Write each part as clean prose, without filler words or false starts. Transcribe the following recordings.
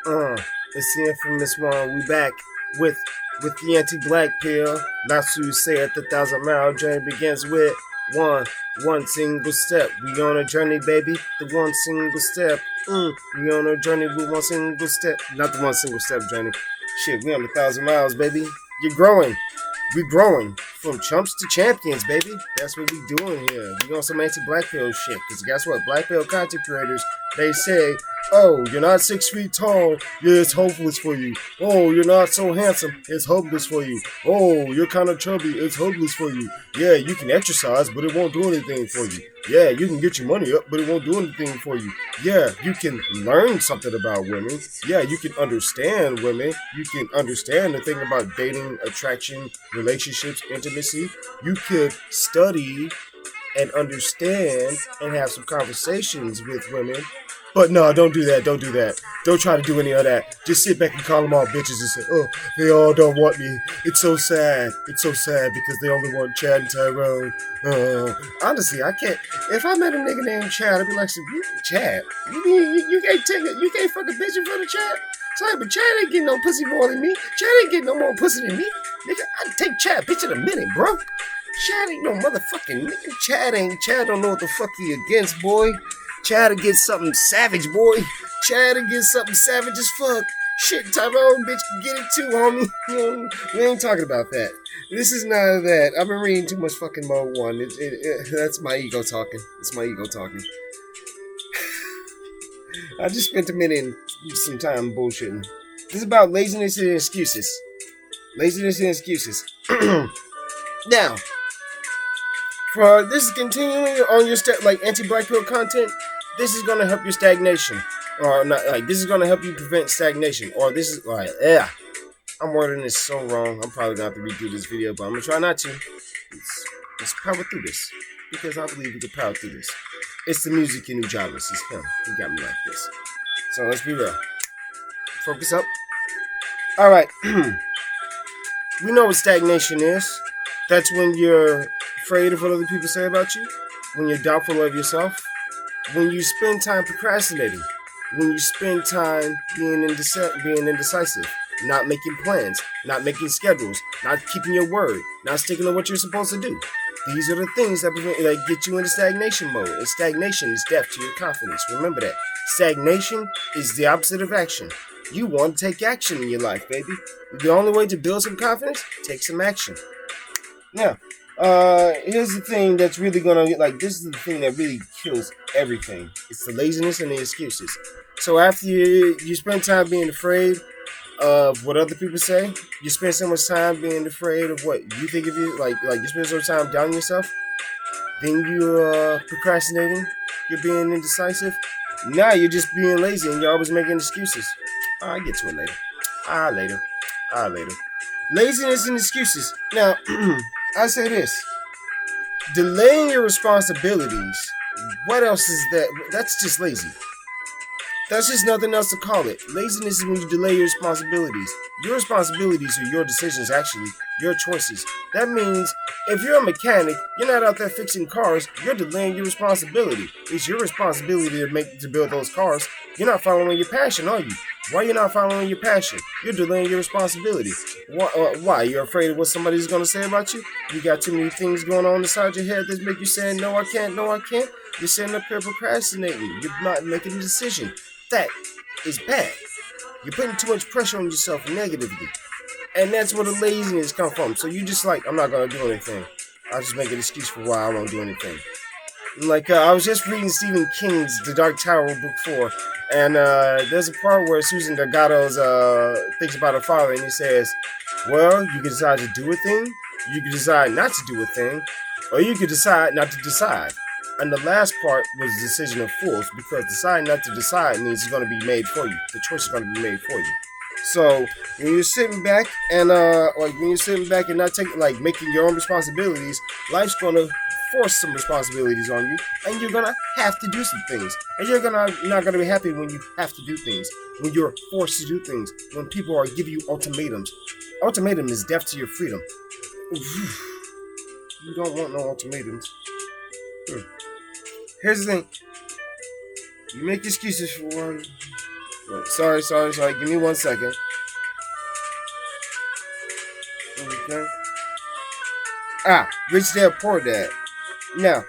It's the infamous one. We back with the anti-black pill. Natsu said the 1,000-mile journey begins with one single step. We on a journey, baby. The one single step. We on a journey with one single step. Not the one single step journey. Shit, we on 1,000 miles, baby. You're growing. We growing from chumps to champions, baby. That's what we doing here. We on some anti-black pill shit. Cause guess what? Black pill content creators, they say, oh, you're not 6 feet tall. Yeah, it's hopeless for you. Oh, you're not so handsome. It's hopeless for you. Oh, you're kind of chubby. It's hopeless for you. Yeah, you can exercise, but it won't do anything for you. Yeah, you can get your money up, but it won't do anything for you. Yeah, you can learn something about women. Yeah, you can understand women. You can understand the thing about dating, attraction, relationships, intimacy. You could study and understand and have some conversations with women. But no, don't do that. Don't do that. Don't try to do any of that. Just sit back and call them all bitches and say, oh, they all don't want me. It's so sad. It's so sad because they only want Chad and Tyrone. Honestly, I can't. If I met a nigga named Chad, I'd be like, Chad, you can't take it. You can't fuck a bitch in front of Chad. Sorry, but Chad ain't getting no pussy more than me. Chad ain't getting no more pussy than me. Nigga, I'd take Chad bitch in a minute, bro. Chad ain't no motherfucking nigga. Chad don't know what the fuck he against, boy. Chad to get something savage, boy. Chad to get something savage as fuck. Shit, Tyrone, bitch, can get it too, homie. We ain't talking about that. This is none of that. I've been reading too much fucking Mode 1. That's my ego talking. It's my ego talking. I just spent a minute and some time bullshitting. This is about laziness and excuses. Laziness and excuses. Now, for this is continuing on your like anti-black pill content. This is gonna help your stagnation, or not. Like this is gonna help you prevent stagnation, or this is like, yeah. I'm wording this so wrong. I'm probably gonna have to redo this video, but I'm gonna try not to. Let's power through this because I believe we can power through this. It's the music in Ujjalas. It's him. He got me like this. So let's be real. Focus up. All right. We know what stagnation is. That's when you're afraid of what other people say about you, when you're doubtful of yourself, when you spend time procrastinating, when you spend time being indecisive, not making plans, not making schedules, not keeping your word, not sticking to what you're supposed to do. These are the things that get you into stagnation mode. And stagnation is death to your confidence. Remember that. Stagnation is the opposite of action. You want to take action in your life, baby. The only way to build some confidence, take some action. Now, here's the thing that's really gonna this is the thing that really kills everything. It's the laziness and the excuses. So after you spend time being afraid of what other people say, you spend so much time being afraid of what you think of you, like you spend so much time doubting yourself, then you're procrastinating, you're being indecisive. Now you're just being lazy and you're always making excuses. I'll get to it later. Later. Laziness and excuses. Now, I say this. Delaying your responsibilities. What else is that? That's just lazy. That's just nothing else to call it. Laziness is when you delay your responsibilities. Your responsibilities are your decisions, actually. Your choices. That means if you're a mechanic, you're not out there fixing cars, you're delaying your responsibility. It's your responsibility to build those cars. You're not following your passion, are you? Why are you not following your passion? You're delaying your responsibility. Why? You're afraid of what somebody's going to say about you? You got too many things going on inside your head that make you saying, no, I can't, no, I can't. You're sitting up here procrastinating. You're not making a decision. That is bad. You're putting too much pressure on yourself negatively. And that's where the laziness comes from. So you just I'm not going to do anything. I'll just make an excuse for why I won't do anything. I was just reading Stephen King's The Dark Tower book 4. And there's a part where Susan Delgado's thinks about her father. And he says, well, you can decide to do a thing. You can decide not to do a thing. Or you can decide not to decide. And the last part was the decision of fools, because deciding not to decide means it's going to be made for you. The choice is going to be made for you. So when you're sitting back and not taking making your own responsibilities, life's going to force some responsibilities on you, and you're gonna have to do some things. And you're not gonna be happy when you have to do things, when you're forced to do things, when people are giving you ultimatums. Ultimatum is death to your freedom. You don't want no ultimatums. Here's the thing. You make excuses for Sorry. Give me 1 second. Okay. Rich Dad Poor Dad. Now,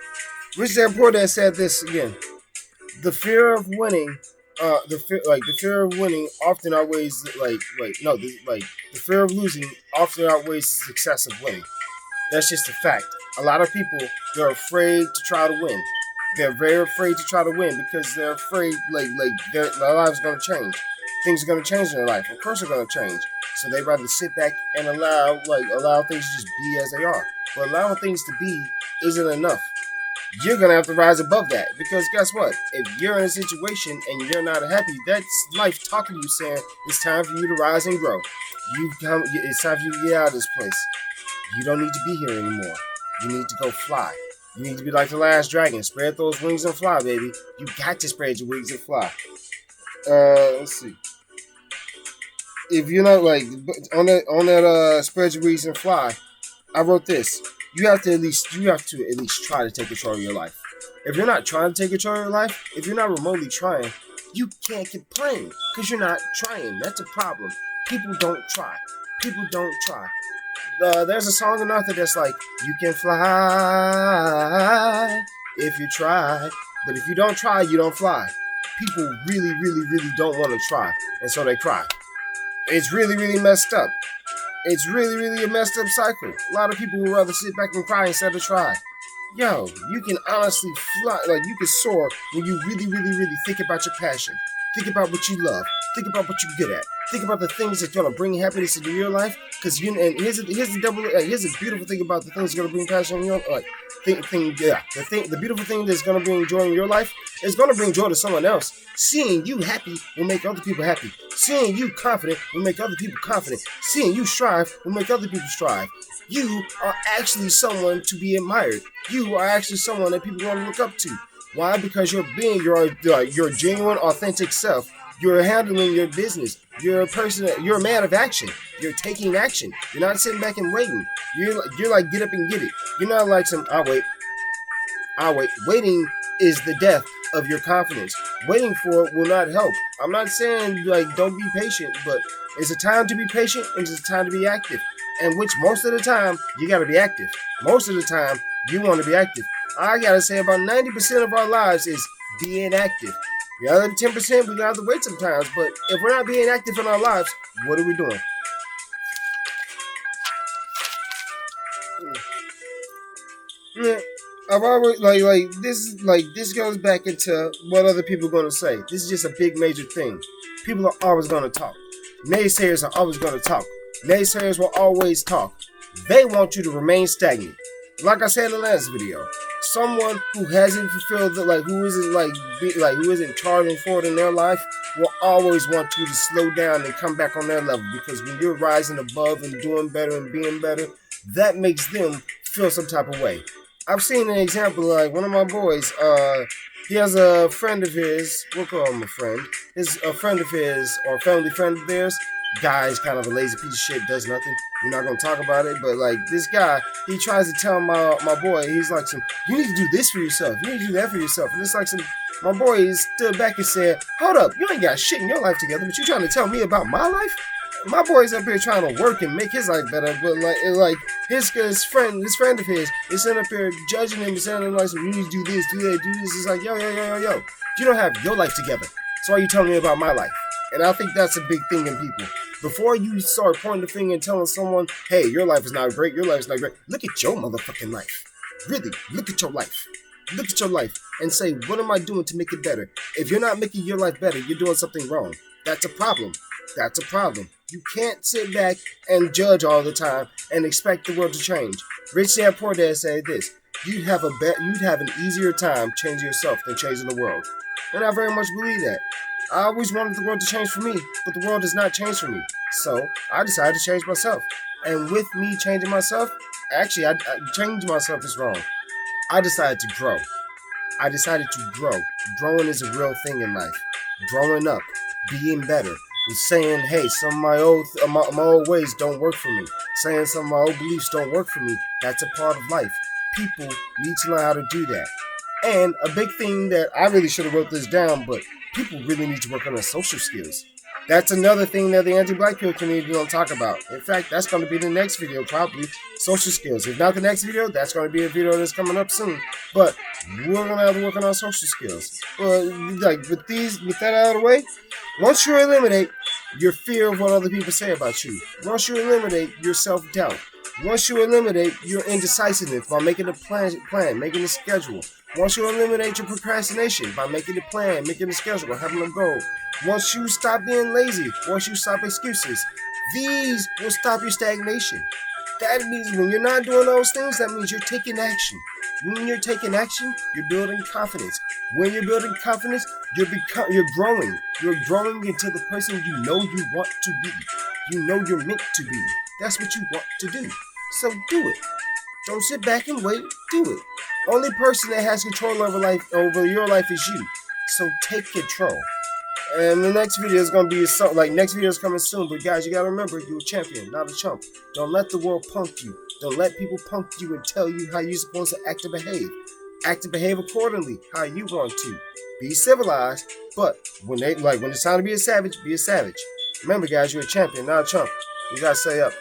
Rich Dad Poor Dad said this again. The fear of winning, the fear of winning often outweighs the fear of losing often outweighs the success of winning. That's just a fact. A lot of people, they're afraid to try to win. They're very afraid to try to win because they're afraid their lives are gonna change. Things are gonna change in their life. Of course they're gonna change. So they rather sit back and allow things to just be as they are. But allowing things to be isn't enough. You're gonna have to rise above that because guess what? If you're in a situation and you're not happy, that's life talking to you saying it's time for you to rise and grow. It's time for you to get out of this place. You don't need to be here anymore. You need to go fly. You need to be like the last dragon. Spread those wings and fly, baby. You got to spread your wings and fly. Let's see. If you're not on that spread your wings and fly, I wrote this. You have to at least try to take control of your life. If you're not trying to take control of your life, if you're not remotely trying, you can't complain because you're not trying. That's a problem. People don't try. There's a song in Arthur that's like, you can fly if you try, but if you don't try, you don't fly. People really, really, really don't want to try, and so they cry. It's really, really messed up. It's really, really a messed up cycle. A lot of people would rather sit back and cry instead of try. Yo, you can honestly fly, you can soar when you really, really, really think about your passion. Think about what you love. Think about what you're good at. Think about the things that's gonna bring happiness into your life. Cause here's the beautiful thing about the things that's gonna bring passion in your life. The beautiful thing that's gonna bring joy in your life is gonna bring joy to someone else. Seeing you happy will make other people happy. Seeing you confident will make other people confident. Seeing you strive will make other people strive. You are actually someone to be admired. You are actually someone that people want to look up to. Why? Because you're being your genuine, authentic self. You're handling your business. You're a person. You're a man of action. You're taking action. You're not sitting back and waiting. You're like get up and get it. You're not like I'll wait. Waiting is the death of your confidence. Waiting for it will not help. I'm not saying don't be patient, but it's a time to be patient and it's a time to be active. And which most of the time you got to be active. Most of the time you want to be active. I gotta say about 90% of our lives is being active. The other 10% we gotta wait sometimes. But if we're not being active in our lives, what are we doing? I've always this goes back into what other people are gonna say. This is just a big major thing. People are always gonna talk. Naysayers are always gonna talk. Naysayers will always talk. They want you to remain stagnant. Like I said in the last video, someone who hasn't fulfilled who isn't charging forward in their life will always want you to slow down and come back on their level, because when you're rising above and doing better and being better, that makes them feel some type of way. I've seen an example, one of my boys, he has a friend of his, we'll call him a friend, a friend of his, or a family friend of theirs. Guy's kind of a lazy piece of shit, does nothing. We're not gonna talk about it, but this guy, he tries to tell my boy, he's like you need to do this for yourself, you need to do that for yourself, and it's my boy, he stood back and said, hold up, you ain't got shit in your life together, but you trying to tell me about my life? My boy's up here trying to work and make his life better, but his friend of his is sitting up here judging him and saying you need to do this, do that, do this. It's like, yo, you don't have your life together, so why are you telling me about my life? And I think that's a big thing in people. Before you start pointing the finger and telling someone, hey, your life is not great, look at your motherfucking life. Really, look at your life. Look at your life and say, what am I doing to make it better? If you're not making your life better, you're doing something wrong. That's a problem. You can't sit back and judge all the time and expect the world to change. Rich Dad Poor Dad said this: you'd have an easier time changing yourself than changing the world. And I very much believe that. I always wanted the world to change for me, but the world does not change for me. So I decided to change myself. And with me changing myself, actually, changing myself is wrong. I decided to grow. Growing is a real thing in life. Growing up, being better, saying, hey, some of my old ways don't work for me. Saying some of my old beliefs don't work for me. That's a part of life. People need to learn how to do that. And a big thing that I really should have wrote this down, but people really need to work on their social skills. That's another thing that the anti-black pill community don't talk about. In fact, that's going to be the next video, probably social skills. If not the next video, that's going to be a video that's coming up soon. But we're going to have to work on our social skills. Like with that out of the way, once you eliminate your fear of what other people say about you, once you eliminate your self-doubt, once you eliminate your indecisiveness by making a plan, making a schedule, once you eliminate your procrastination by making a plan, making a schedule, having a goal, once you stop being lazy, once you stop excuses, these will stop your stagnation. That means when you're not doing those things, that means you're taking action. When you're taking action, you're building confidence. When you're building confidence, you're growing. You're growing into the person you know you want to be. You know you're meant to be. That's what you want to do. So do it. Don't sit back and wait. Do it. Only person that has control over your life is you. So take control. And the next video is going to be next video is coming soon. But guys, you got to remember, you're a champion, not a chump. Don't let the world punk you. Don't let people punk you and tell you how you're supposed to act and behave. Act and behave accordingly, how you want to. Be civilized, but when it's time to be a savage, be a savage. Remember, guys, you're a champion, not a chump. You got to stay up.